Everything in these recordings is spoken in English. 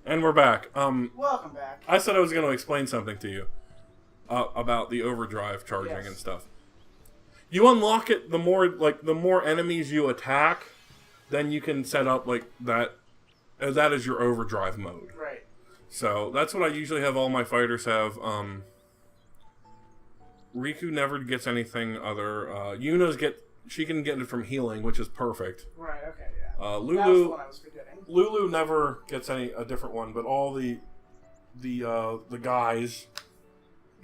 And we're back. Welcome back. I said I was going to explain something to you about the overdrive charging and stuff. You unlock it the more enemies you attack, then you can set up like that. That is your overdrive mode. Right. So that's what I usually have all my fighters have. Riku never gets anything other. She can get it from healing, which is perfect. Right. Okay. Yeah. Lulu. That was the one I was forgetting. Lulu never gets a different one, but all the guys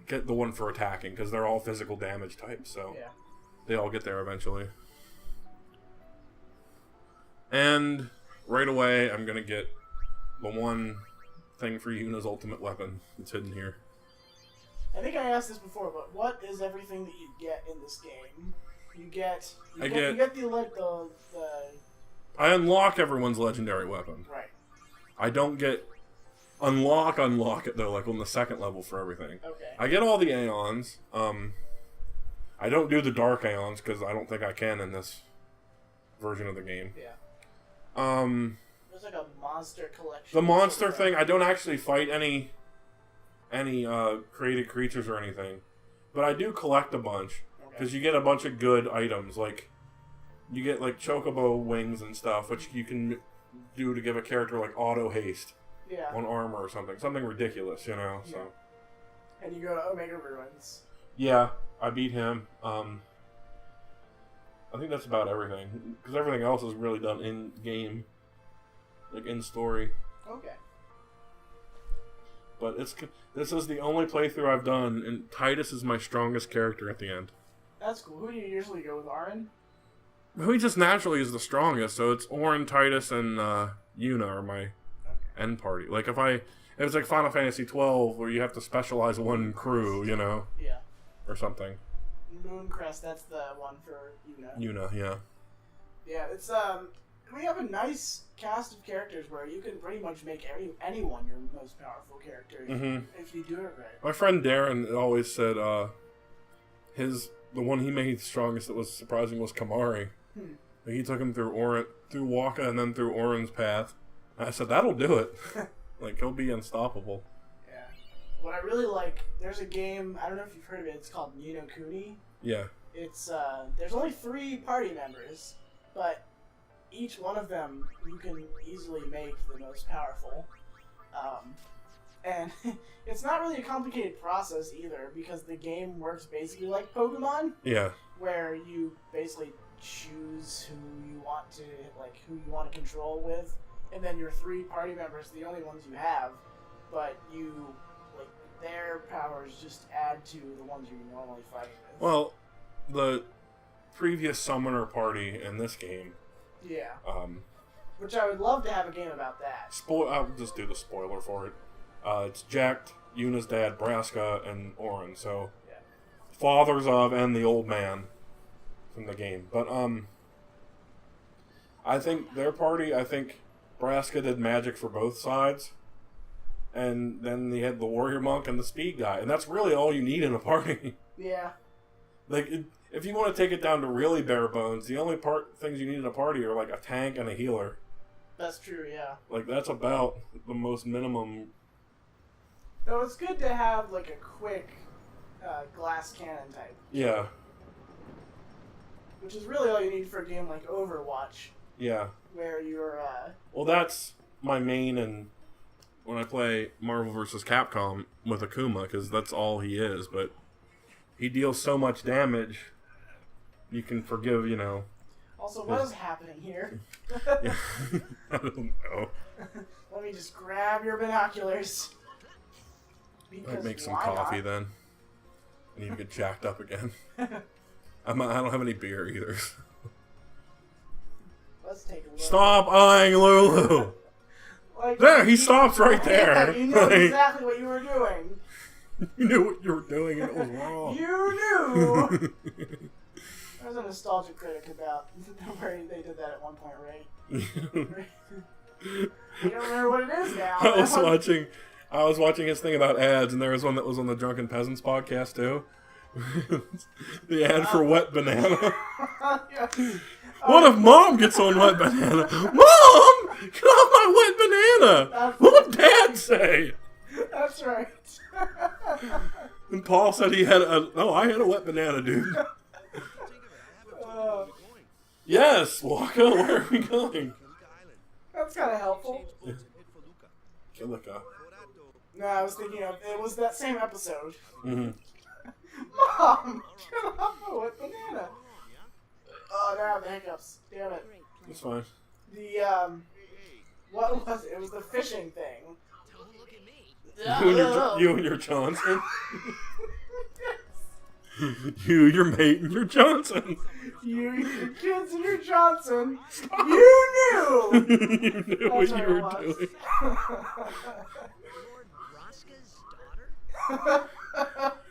get the one for attacking because they're all physical damage types. So they all get there eventually. And right away, I'm gonna get the one thing for Yuna's ultimate weapon. It's hidden here. I think I asked this before, but what is everything that you get in this game? You get the I unlock everyone's legendary weapon. Right. I don't get unlock it though, like on the second level for everything. Okay. I get all the Aeons. I don't do the Dark Aeons because I don't think I can in this version of the game. Yeah. There's like a monster collection. The monster thing, I don't actually fight any created creatures or anything, but I do collect a bunch because you get a bunch of good items. Like you get like chocobo wings and stuff, which you can do to give a character like auto haste on armor or something ridiculous, you know. So. And you go to Omega Ruins. Yeah, I beat him. I think that's about everything because everything else is really done in game, like in story. Okay. But this is the only playthrough I've done, and Titus is my strongest character at the end. That's cool. Who do you usually go with, Auron? He just naturally is the strongest, so it's Auron, Titus, and Yuna are my end party. Like if it's like Final Fantasy 12 where you have to specialize one crew, you know, or something. Mooncrest, that's the one for Yuna. Yuna, yeah. Yeah, it's we have a nice cast of characters where you can pretty much make anyone your most powerful character if you do it right. My friend Darren always said the one he made the strongest that was surprising was Kamari. He took him through Waka and then through Auron's path. And I said, that'll do it. Like, he'll be unstoppable. Yeah. What I really like, there's a game, I don't know if you've heard of it, it's called Ni no Kuni. Yeah. It's, there's only 3 party members, but each one of them you can easily make the most powerful. And it's not really a complicated process either, because the game works basically like Pokemon. Yeah. Where you basically choose who you want to control with, and then your 3 party members are the only ones you have, but their powers just add to the ones you're normally fighting with. Well, the previous summoner party in this game. Yeah. Which I would love to have a game about that. I'll just do the spoiler for it. It's Jack, Yuna's dad, Braska, and Auron. So, fathers of and the old man from the game. But I think their party. Braska did magic for both sides, and then they had the warrior monk and the speed guy, and that's really all you need in a party. Yeah. If you want to take it down to really bare bones, the only things you need in a party are like a tank and a healer. That's true, yeah. Like that's about the most minimum. Though it's good to have like a quick glass cannon type. Yeah. Which is really all you need for a game like Overwatch. Yeah. Where you're Well, that's my main and when I play Marvel vs. Capcom with Akuma, because that's all he is, but he deals so much damage, you can forgive, you know. Also, what is happening here? Yeah. I don't know. Let me just grab your binoculars. I'd make some coffee then. I need to get jacked up again. I don't have any beer either. Let's take a look. Stop eyeing Lulu! There, he stops right there. You know exactly what you were doing. You knew what you were doing and it was wrong. You knew! I was a nostalgia critic about where they did that at one point, right? You don't remember what it is now. I was watching his thing about ads, and there was one that was on the Drunken Peasants podcast too. The ad for Wet Banana. Yeah. What if Mom gets on Wet Banana? Mom, get off my wet banana! What would Dad say. That's right. And Paul said he had a... Oh, I had a wet banana, dude. Yes, Waka, where are we going? That's kind of helpful. Kilika. No, I was thinking of... It was that same episode. Mm-hmm. Mom, get off my wet banana. Oh, now I have the hiccups. Damn it. That's fine. The, what was it? It was the fishing thing. You and your Johnson. You, your mate, and your Johnson. You, your kids, and your Johnson. You knew! You knew what you were doing.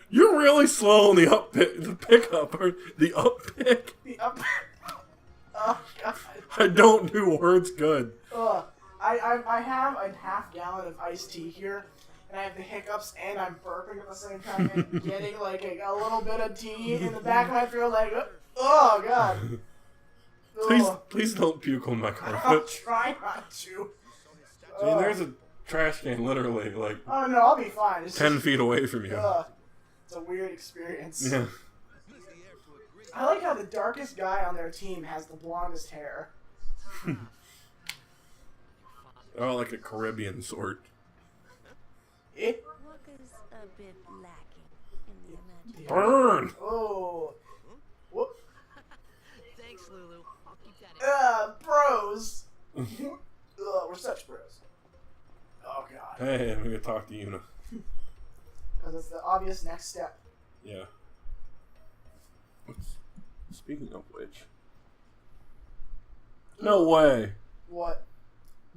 You're really slow on the pickup, or the up pick. The up... Oh, God. I don't do words good. I have a half gallon of iced tea here, and I have the hiccups, and I'm burping at the same time, and getting like a little bit of tea in the back of my throat, like, oh God. Please don't puke on my I'll carpet. try not to. I mean, there's a trash can literally like Oh no, I'll be fine. It's 10 just, feet away from you. it's a weird experience. Yeah. I like how the darkest guy on their team has the blondest hair. Oh, like a Caribbean sort. It. Waka's a bit lacking in the imagination. Burn! Oh. Whoop. Thanks, Lulu. I'll keep that in. Bros. We're such bros. Oh God. Hey, I'm gonna talk to Yuna. Because it's the obvious next step. Yeah. Speaking of which. No way. What?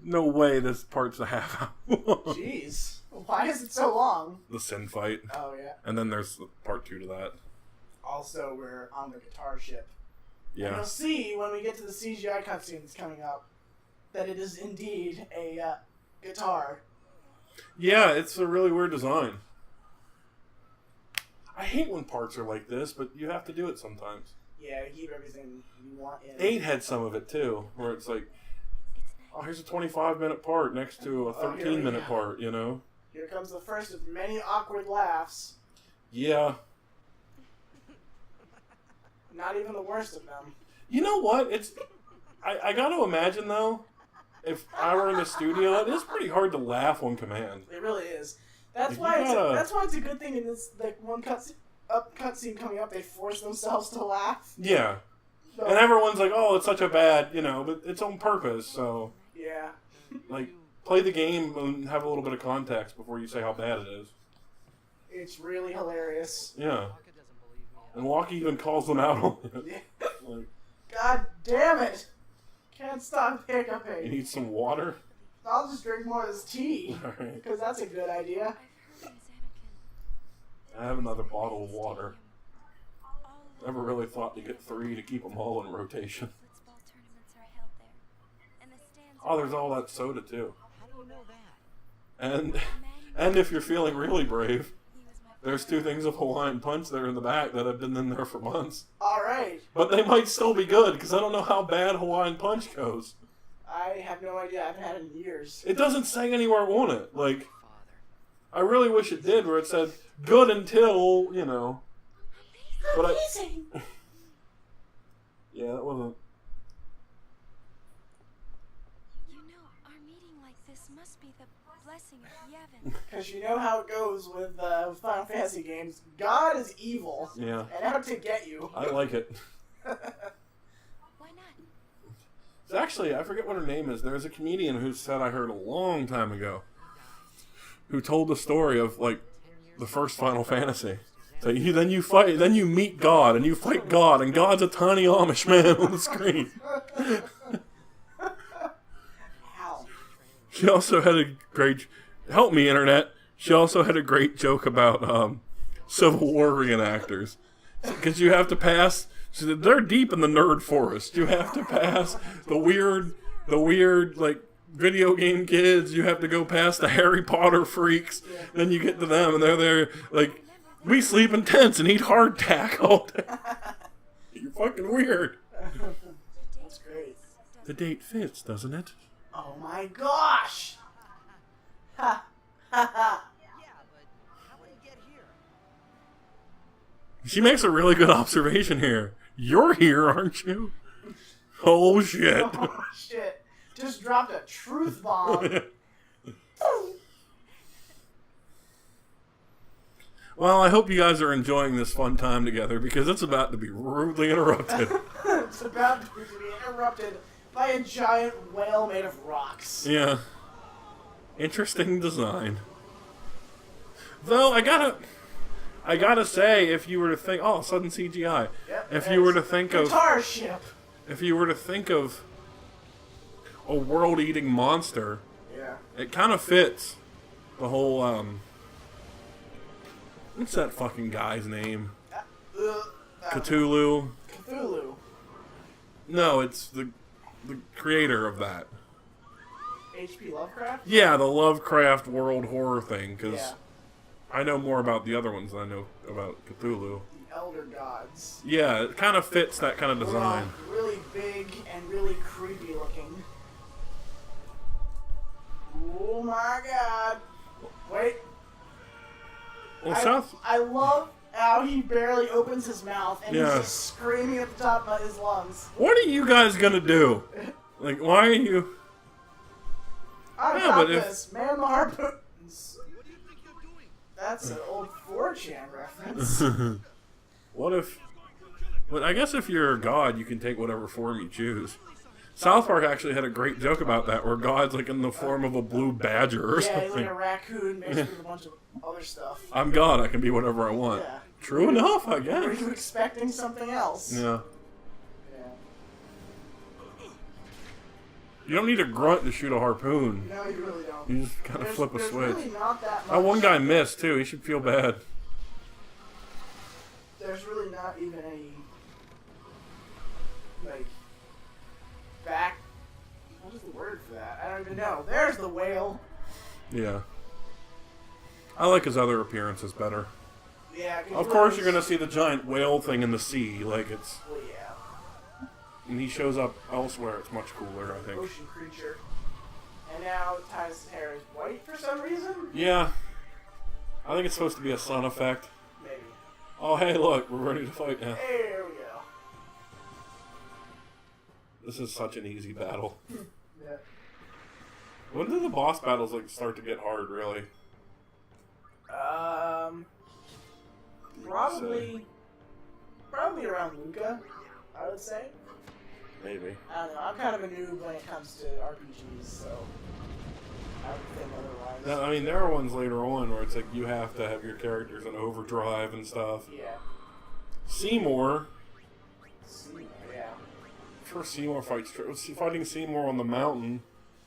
No way this part's a half hour long. Jeez. Why is it so long? The Sin fight. Oh, yeah. And then there's part 2 to that. Also, we're on the guitar ship. And Yeah. you'll see when we get to the CGI cutscenes coming up that it is indeed a guitar. Yeah, it's a really weird design. I hate when parts are like this, but you have to do it sometimes. Yeah, keep everything you want in. 8 had some of it too, where it's like, oh, here's a 25-minute part next to a 13-minute part, you know? Here comes the first of many awkward laughs. Yeah. Not even the worst of them. You know what? I got to imagine, though, if I were in the studio, it is pretty hard to laugh on command. It really is. That's You why gotta- that's why it's a good thing in this like one cutscene coming up. They force themselves to laugh. Yeah. So, And everyone's like, oh, it's such a bad, you know, but it's on purpose, so, yeah, like, play the game and have a little bit of context before you say how bad it is. it's really hilarious. Yeah. Waka doesn't believe me. And Walkie even calls them out on it. Yeah. Like, God damn it! Can't stop you hiccuping. need some water? I'll just drink more of this tea Alright. because that's a good idea. I've heard things, Anakin. I have another bottle of water. All Never really thought to get 3 to keep them all in rotation. football tournaments are held there. And the stands Oh, there's all that soda, too. How do you know that? And if you're feeling really brave, he was my there's 2 things of Hawaiian Punch there in the back that have been in there for months. Alright. But they might still be good, because I don't know how bad Hawaiian Punch goes. I have no idea. I haven't had it in years. It doesn't say anywhere on it. Like, Father. I really wish it did, where it said, good until, you know. But Amazing! Yeah, that wasn't... You know, our meeting like this must be the blessing of Yevon. Because you know how it goes with Final Fantasy games. God is evil Yeah, and out to get you. I like it. Why not? It's actually, I forget what her name is. There's a comedian who said I heard a long time ago, who told the story of, like, the first Final Fantasy. So then you meet God, and you fight God, and God's a tiny Amish man on the screen. How? She also had a great... Help me, Internet. She also had a great joke about Civil War reenactors. Because you have to pass... She said, they're deep in the nerd forest. You have to pass the weird, like, video game kids. You have to go past the Harry Potter freaks. Then you get to them, and they're there, like... We sleep in tents and eat hardtack all day. You're fucking weird. That's great. The date fits, doesn't it? Oh my gosh! Ha! She makes a really good observation here. You're here, aren't you? Oh, shit. Oh, shit. Just dropped a truth bomb. Well, I hope you guys are enjoying this fun time together because it's about to be rudely interrupted. It's about to be interrupted by a giant whale made of rocks. Yeah. Interesting design. Though, I gotta say, if you were to think... Oh, sudden CGI. Yep, if you were to think of... Guitar ship. If you were to think of a world-eating monster, Yeah. it kind of fits the whole, what's that fucking guy's name? Cthulhu. Cthulhu. No, it's the creator of that. H.P. Lovecraft? Yeah, the Lovecraft world horror thing, because Yeah. I know more about the other ones than I know about Cthulhu. The Elder Gods. Yeah, it kind of fits that kind of They're design. all really big and really creepy looking. Oh my god. Wait. Well, I love how he barely opens his mouth and Yeah. he's just screaming at the top of his lungs. what are you guys gonna do? Like, why are you... I Yeah, got but if- this. Man the harpoons. That's an old 4chan reference. What if... But I guess if you're a god, you can take whatever form you choose. South Park actually had a great joke about that, where God's like in the form of a blue badger or Yeah, he's something. like a raccoon mixed with a bunch of other stuff. I'm God, I can be whatever I want. Yeah. True enough, I Were guess. you expecting something else? Yeah. Yeah. You don't need a grunt to shoot a harpoon. No, you really don't. You just kind of flip a there's switch. Really not that much. That one guy missed, too. He should feel bad. There's really not even any, like, back... What is the word for that? I don't even know. There's the whale. Yeah. I like his other appearances better. Yeah. 'cause Of course, you're going to see the giant whale thing in the sea. Like, it's... Well, yeah. And he shows up elsewhere. It's much cooler, I think. Ocean creature. And now Titus's hair is white for some reason? Yeah. I think it's supposed to be a sun effect. Maybe. Oh, hey, look. We're ready to fight now. There we go. This is such an easy battle. Yeah. When do the boss battles like start to get hard, really? Probably around Luca, I would say. Maybe. I don't know. I'm kind of a noob when it comes to RPGs, so I would think otherwise. No, I mean, there are ones later on where it's like you have to have your characters in overdrive and stuff. Yeah. Seymour. Yeah. First Seymour fights. Fighting Seymour on the mountain.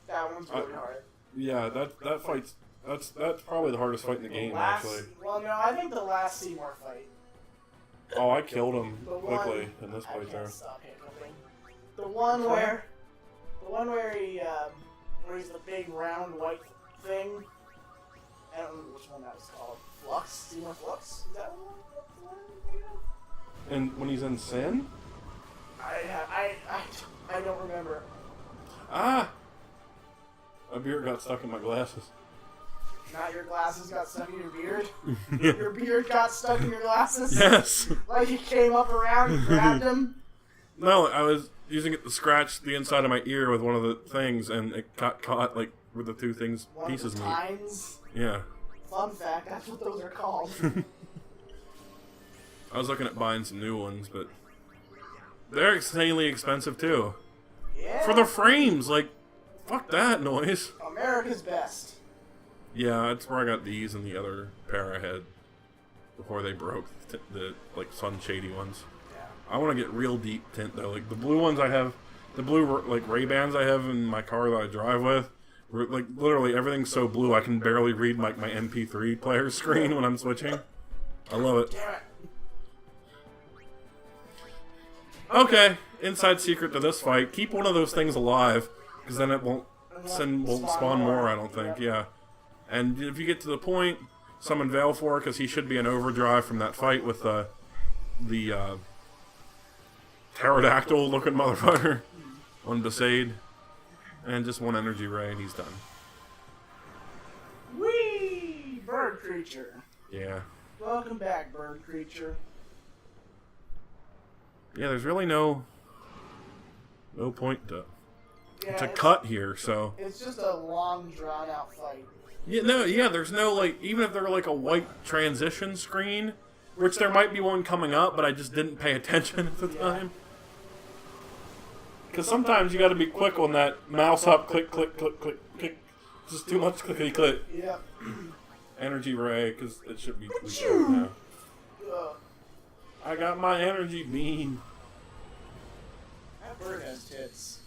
That one's really hard. Yeah, that fight's that's probably the hardest fight in the game, actually. Well, no, I think the last Seymour fight. Oh, I killed him The one, quickly in this I fight there. can't stop hiccuping. The one where he's the big round white thing. I don't remember which one that was called. Flux? Seymour Flux? Is that one? And when he's in Sin? I don't remember. Ah! My beard got stuck in my glasses. Not your glasses got stuck in your beard? Your beard got stuck in your glasses? Yes! Like he came up around and grabbed him? No, I was using it to scratch the inside of my ear with one of the things, and it got caught, like, where the two things, One pieces of the meet. tines? Yeah. Fun fact, that's what those are called. I was looking at buying some new ones, but they're insanely expensive, too. Yeah. For the frames, like, fuck that noise. America's best. Yeah, that's where I got these and the other pair I had before they broke, the like, sun shady ones. Yeah. I want to get real deep tint, though. Like, the blue ones I have, the blue, like, Ray-Bans I have in my car that I drive with, like, literally everything's so blue I can barely read, like, my MP3 player screen when I'm switching. I love it. Damn it. Okay, inside secret to this fight, keep one of those things alive, because then it won't spawn more, I don't think, yeah. And if you get to the point, summon Valefor, because he should be in overdrive from that fight with the pterodactyl-looking motherfucker on Besaid. And just one energy ray, and he's done. Whee! Bird creature. Yeah. Welcome back, bird creature. Yeah, there's really no point to Yeah, cut here, so... It's just a long, drawn-out fight. Yeah, there's no, like, even if they're like a white transition screen, which there might be one coming up, but I just didn't pay attention at the time. Because sometimes you gotta be quick on that mouse up, click, click, click, click, click. Just too much clickety click. Yep. Energy ray, because it should be now. I got my energy beam. That bird has tits.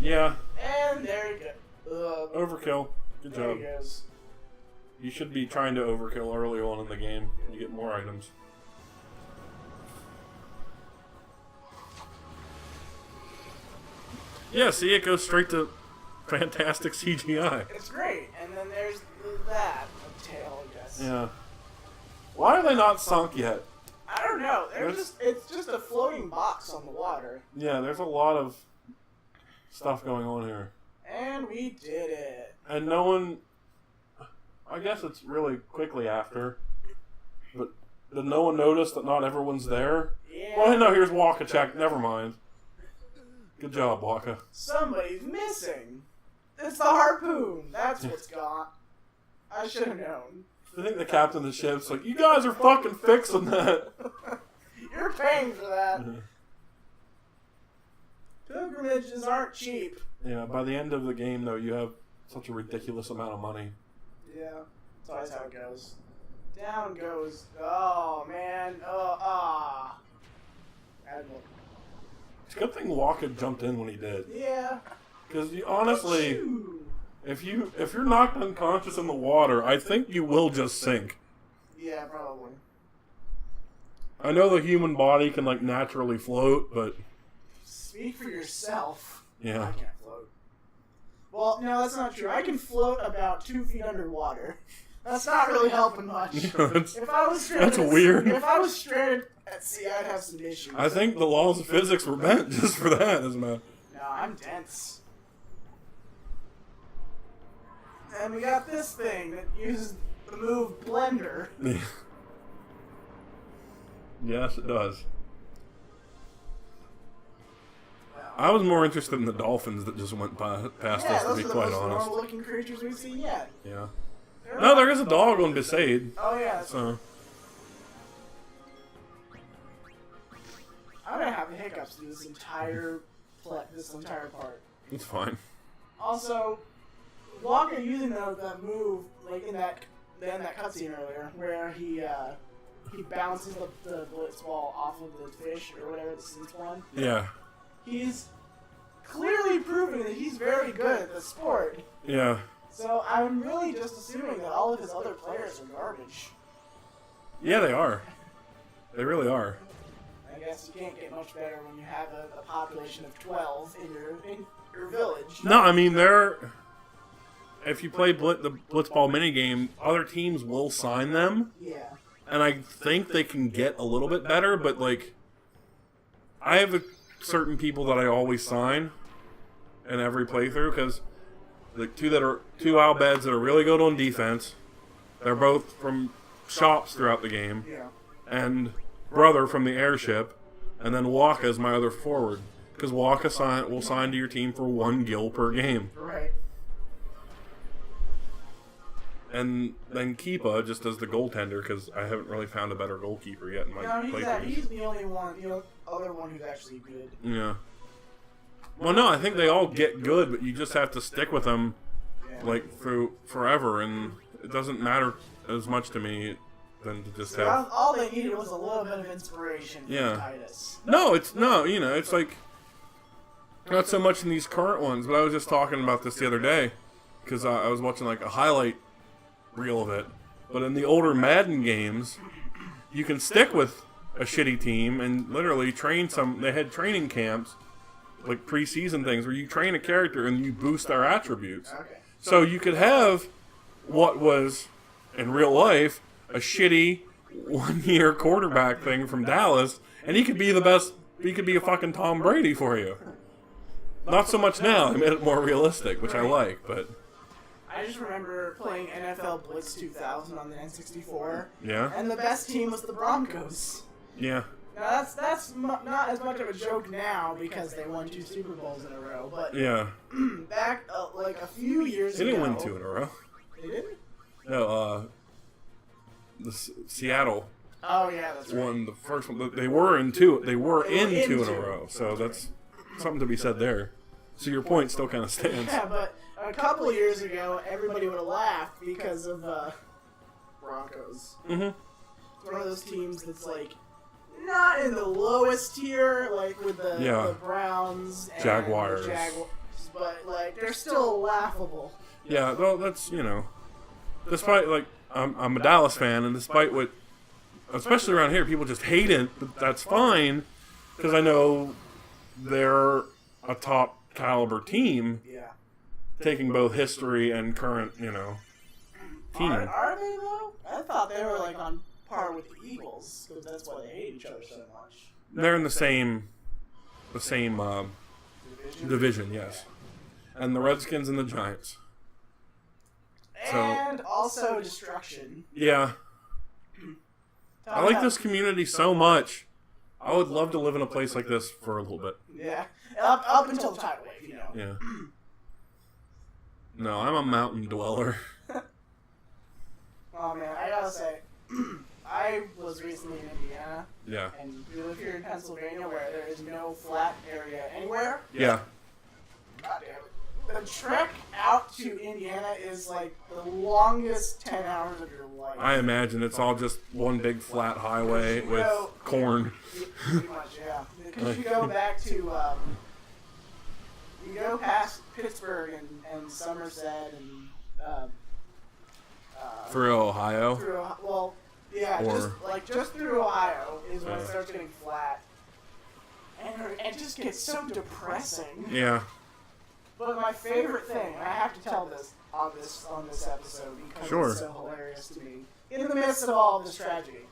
Yeah. And there you go. Overkill. Good there job. He goes. You should be trying to overkill early on in the game. You get more items. Yeah, see, it goes straight to fantastic CGI. It's great. And then there's that. A tail, I guess. Yeah. Why are they not sunk yet? I don't know. It's just a floating box on the water. Yeah, there's a lot of stuff going on here. And we did it. And no one... I guess it's really quickly after. But did no one notice that not everyone's there? Yeah. Well, no, here's Waka check. Never mind. Good job, Waka. Somebody's missing. It's the harpoon. That's what's gone. I should have known. I think the captain of the ship's like, you guys are fucking fixing that. You're paying for that. Pilgrimages aren't cheap. Yeah, by the end of the game, though, you have such a ridiculous amount of money. Yeah, that's always how it goes. Down goes. Oh, man. Oh, Admiral. It's a good thing Waka jumped in when he did. Yeah. Because honestly, if you're knocked unconscious in the water, I think you will just sink. Yeah, probably. I know the human body can like naturally float, but speak for yourself. Yeah. I can't float. Well, no, that's not true. I can float about 2 feet underwater. That's not really helping much. If I was stranded that's weird. If I was stranded at sea, I'd have some issues. I think the laws of physics were bent just for that, isn't it? No, I'm dense. And we got this thing that uses the move Blender. Yes, it does. I was more interested in the dolphins that just went past us, to be quite honest. Those are the most normal-looking creatures we've seen yet. Yeah. No, there is a dog on Besaid. Oh, yeah. So. I'm gonna have the hiccups through this entire part. It's fine. Also, Waka using that move, like in that cutscene earlier, where he bounces the blitz ball off of the fish or whatever the scene's one. Yeah. He's clearly proving that he's very good at the sport. Yeah. So I'm really just assuming that all of his other players are garbage. Yeah, they are. They really are. I guess you can't get much better when you have a population of 12 in your village. No, I mean, if you play the Blitzball minigame, other teams will sign them. Yeah. And I think they can get a little bit better, but, like, I have certain people that I always sign in every playthrough, because the two Albeds that are really good on defense, they're both from shops throughout the game. Yeah. And Brother from the airship, and then Waka is my other forward. Because Waka will sign to your team for 1 gil per game. Right. And then Keepa just as the goaltender, because I haven't really found a better goalkeeper yet in my playthroughs. He's the only one, other one who's actually good. Yeah. Well, no, I think they all get good, but you just have to stick with them, like, through forever, and it doesn't matter as much to me than to just have... All they needed was a little bit of inspiration from Titus. No, it's like, not so much in these current ones, but I was just talking about this the other day, because I was watching, like, a highlight reel of it. But in the older Madden games, you can stick with a shitty team and literally train they had training camps, like preseason things, where you train a character and you boost their attributes. Okay. So you could have what was, in real life, a shitty 1-year quarterback thing from Dallas, and he could be the best, he could be a fucking Tom Brady for you. Not so much now, they made it more realistic, which I like, but... I just remember playing NFL Blitz 2000 on the N64. Yeah? And the best team was the Broncos. Yeah. Now that's not as much of a joke now because they won 2 Super Bowls in a row, but Yeah. back like a few years ago. They didn't win 2 in a row. They didn't? No, Seattle Oh yeah, that's right. won the first one. They were in 2. They were in 2 in a row. So that's something to be said there. So your point still kind of stands. Yeah, but a couple years ago, everybody would have laughed because of Broncos. Mm-hmm. It's one of those teams that's like not in the lowest tier, like with the Browns and Jaguars. the Jaguars, but like they're still laughable. Yeah, well, that's, despite, like, I'm a Dallas fan, and despite what, especially around here, people just hate it, but that's fine, because I know they're a top caliber team, Yeah. taking both history and current, team. Are they though? I thought they were like on par with the Eagles because that's why they hate each other so much. They're in the same division, yes. And the Redskins and the Giants. And also destruction. Yeah. I like this community so much. I would love to live in a place like this for a little bit. Yeah, up until the tidal wave, Yeah. No, I'm a mountain dweller. Oh man, I gotta say, I was recently in Indiana, Yeah. and we live here in Pennsylvania where there is no flat area anywhere. Yeah. God damn it. The trek out to Indiana is like the longest 10 hours of your life. I imagine it's all just one big flat highway with corn. Pretty much, yeah. Because you go back to, you go past Pittsburgh and Somerset and, Through Ohio. Just through Ohio is when it starts getting flat. And it just gets so depressing. Yeah. But my favorite thing, and I have to tell this on this episode because Sure. it's so hilarious to me, in the midst of all of this tragedy,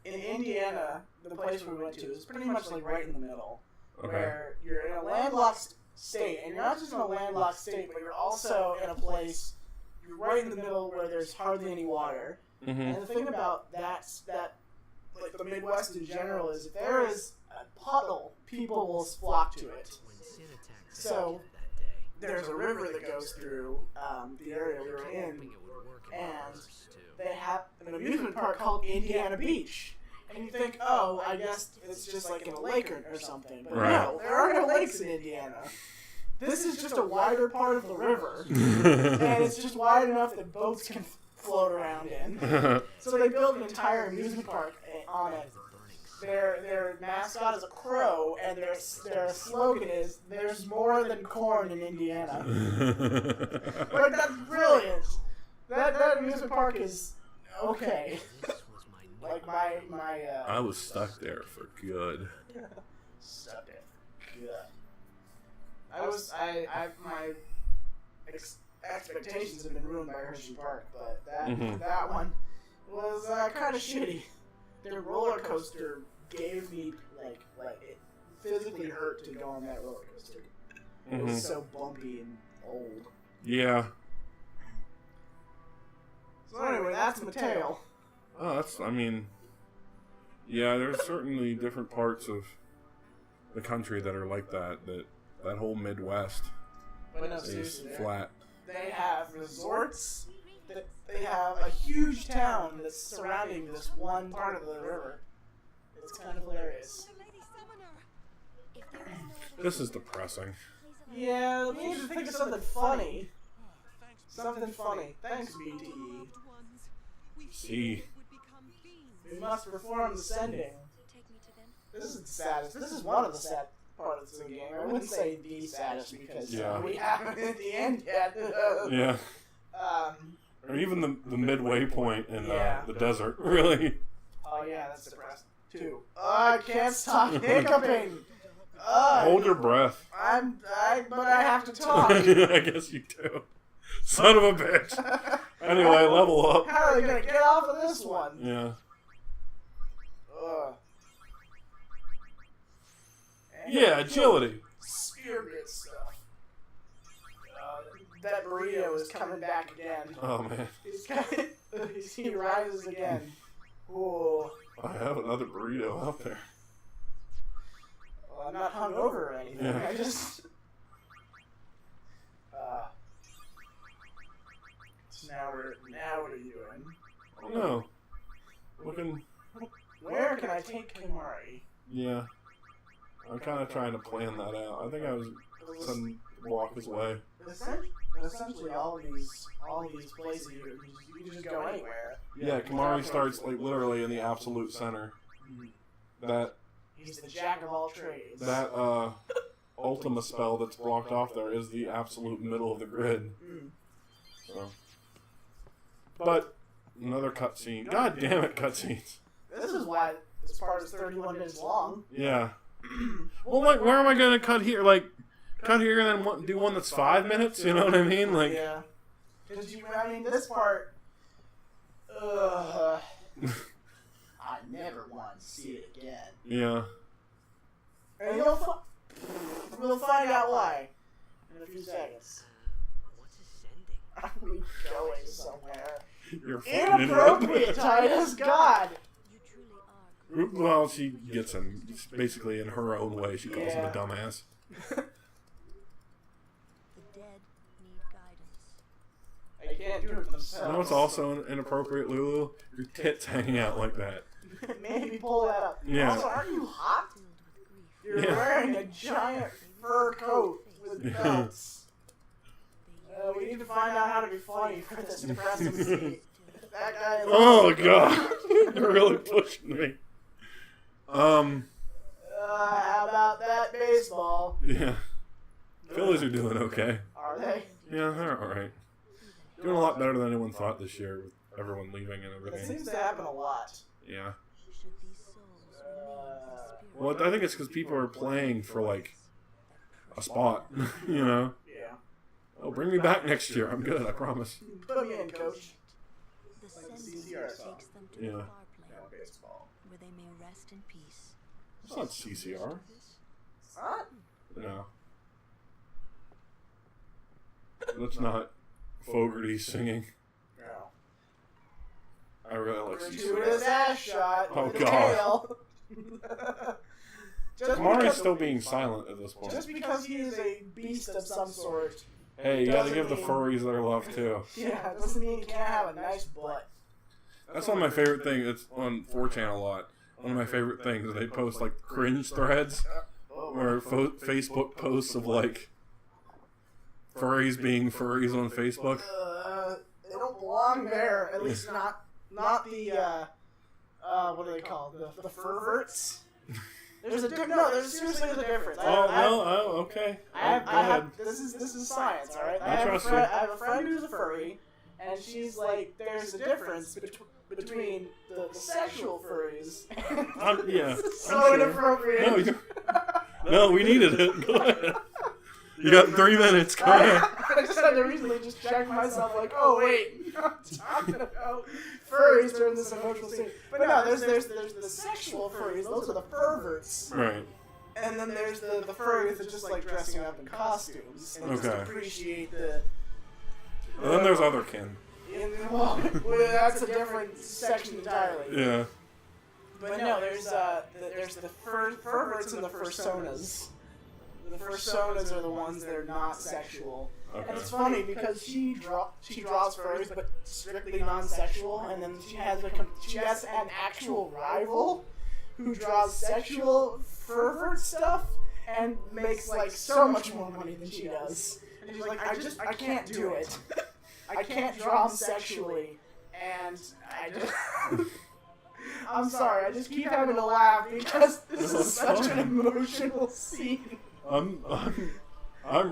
in Indiana, the place we went to is pretty much like right in the middle, where you're in a landlocked state, and you're not just in a landlocked state, but you're also in a place, you're right in the middle where there's hardly any water. Mm-hmm. And the thing about that like the Midwest in general is if there is a puddle, people will flock to it. So there's a river that goes through the area we were in, and they have an amusement park called Indiana Beach. And you think, oh, I guess it's just like in a lake or something. But no, there are no lakes in Indiana. This is just a wider part of the river, and it's just wide enough that boats can float around in. So they built an entire amusement park on it. Their mascot is a crow, and their slogan is "There's more than corn in Indiana." Like, that's brilliant. That amusement park is okay. Like my I was stuck there for good. Stuck there for good. My expectations have been ruined by Hershey Park, but that one was kind of shitty. Their roller coaster gave me like it physically hurt to go on that roller coaster. It was so bumpy and old. Yeah. So anyway, that's Mateo. Oh, yeah, there's certainly different parts of the country that are like that whole Midwest But no, is seriously, flat. they have resorts. They have a huge town that's surrounding this one part of the river. It's kind of hilarious. This is depressing. Yeah, we need to think of something funny. Something funny. Thanks, BTE. See. We must perform the sending. This is the saddest. This is one of the sad parts of the game. I wouldn't say the saddest because we haven't at the end yet. Yeah. Or even the midway point in the desert, really. Oh yeah, that's depressing too. I can't stop hiccuping. Hold your breath. But I have to talk. I guess you do. Son of a bitch. Anyway, level up. How are they gonna get off of this one? Yeah. Yeah, agility. Spearmint stuff. That burrito is coming back again. Oh man. He rises again. Ooh. I have another burrito out there. Well, I'm not hungover or anything. Yeah. I just. So now what are you doing? Oh no. Looking. Where can I take Kimari? Yeah. I'm kind of trying to plan that out. I think I was gonna walk his way. Essentially, all these places you can just go anywhere. Yeah, Kamari starts like literally in the absolute center. That He's the jack of all trades. that Ultima spell that's blocked off there is the absolute middle of the grid. So. But another cutscene. God damn it, cutscenes. This is why this part is 31 minutes long. Yeah. Well, like, where am I gonna cut here? Like, cut here and then do one that's 5 minutes. You know what I mean? Like. Yeah. Because I mean, this part. I never want to see it again. Yeah. And we'll find out why in a few seconds. What's his sending? Are we going somewhere? You're fucking Inappropriate, Titus. God. You truly are. Well, she gets him basically in her own way. She calls him a dumbass. The dead need guidance. I can't do it themselves. You know what's also inappropriate, Lulu? Your tits hanging out like that. Maybe pull that up. Yeah. Also, aren't you hot? Filled with grief. You're Yeah. wearing a giant fur coat with Yeah. belts. We need to find out how to be funny for this depressing scene. That guy is... Oh god, you're really pushing me. how about that baseball? Yeah. Phillies are doing okay. Are they? Yeah, they're alright. Doing a lot better than anyone thought this year with everyone leaving and It everything. seems to happen a lot. Yeah. Should these souls remain in spirit? Well, I think it's because people are playing for, like, a spot, you know? Yeah. Oh, bring me back next year. I'm good, I promise. Put me in, coach. The Like the sentence CCR song. takes them to Yeah. the far plane, Baseball. where they may rest in peace. It's not CCR. Huh? No. That's not Fogarty singing. No. I really like Gratuitous CCR. ass shot. Oh, with the God. tail. Just Kamari's because- still being silent at this Just point. because he is a beast of some sort. Hey, you gotta doesn't give the mean- furries their love, too. Yeah, it doesn't mean he can't have a nice butt. That's one of my favorite things. It's on 4chan a lot. One of my favorite things. They post, like, cringe threads. Or Facebook posts of, like, furries being furries on Facebook. They don't belong there. At least not the what are they called? The perverts. There's seriously a difference. Okay. I Go ahead. have this is science, all right. I trust you. I have a friend who's a furry, and she's like, there's a difference between the sexual furries. Yeah. This is so I'm sure. inappropriate. No, we needed it. Go ahead. You got 3 minutes. Go ahead. I just had to recently just check myself, like, oh wait, I'm talking about furries during this emotional scene. But no, there's the sexual furries; those are the perverts. Right. And then there's the furries that just like dressing up in costumes and just Okay. appreciate the. And then there's other kin. Well, that's a different section entirely. Yeah. But no, there's the perverts and the fursonas. The fursonas are the ones that are not sexual. Okay. And it's funny because she draws furries, but strictly non-sexual, and then she has an actual rival who draws sexual pervert stuff and makes like so much more money than she does. And she's like, I can't do it. I can't draw them sexually, and I just. I'm sorry, I just keep having to laugh because this is such an emotional scene. I'm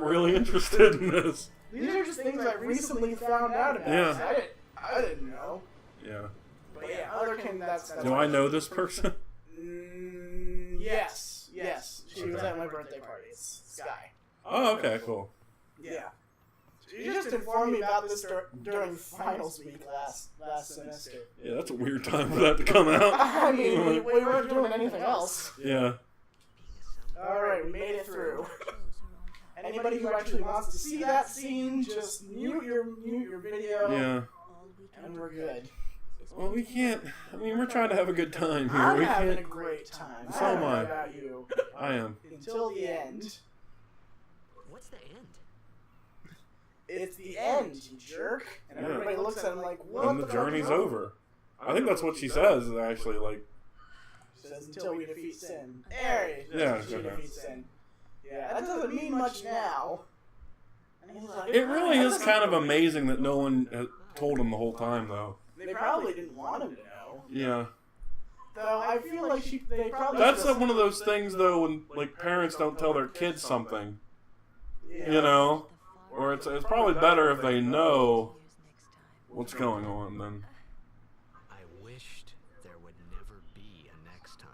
really interested in this. These are just things I recently found out about. Yeah. I didn't know. Yeah. But yeah, otherkin, that's Do I know this person? Yes. She was at my birthday party. It's Sky. Oh, okay, cool. Yeah. She just informed me about this during finals week last semester. Yeah, that's a weird time for that to come out. I mean, we weren't doing anything else. Yeah. Alright, we made it through. Anybody who actually wants to see that scene, just mute your video, Yeah. All we can and we're good. is Well, we can't. I mean, we're trying to have a good time here. I'm We having a can't. great time. So am don't know I. about you. I am. Until the end. What's the end? It's the end, you jerk. And Yeah. everybody looks at him like, what And the journey's over. I think that's what she says, actually. Like, She says, until we defeat sin. There he is. Yeah, She okay. defeats sin. Yeah, that doesn't mean much now. And he's like, it really is kind of amazing that no one had told him the whole time, though. They probably didn't want him to know. Yeah. Though I feel like they probably. That's should've- one of those things, though, when like parents don't tell their kids something. Yeah. You know? Or it's probably better if they know what's going on then. I wished there would never be a next time.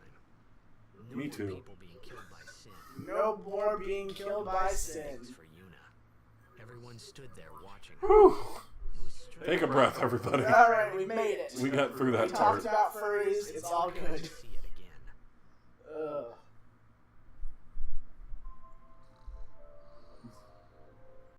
No Me more too. People being killed by sin. No more being killed by sin. Thanks for Yuna. Everyone stood there watching. Whew. It was strange. Take a breath, everybody. All right, we made it. We got through that We talked part. about furries. It's all good. See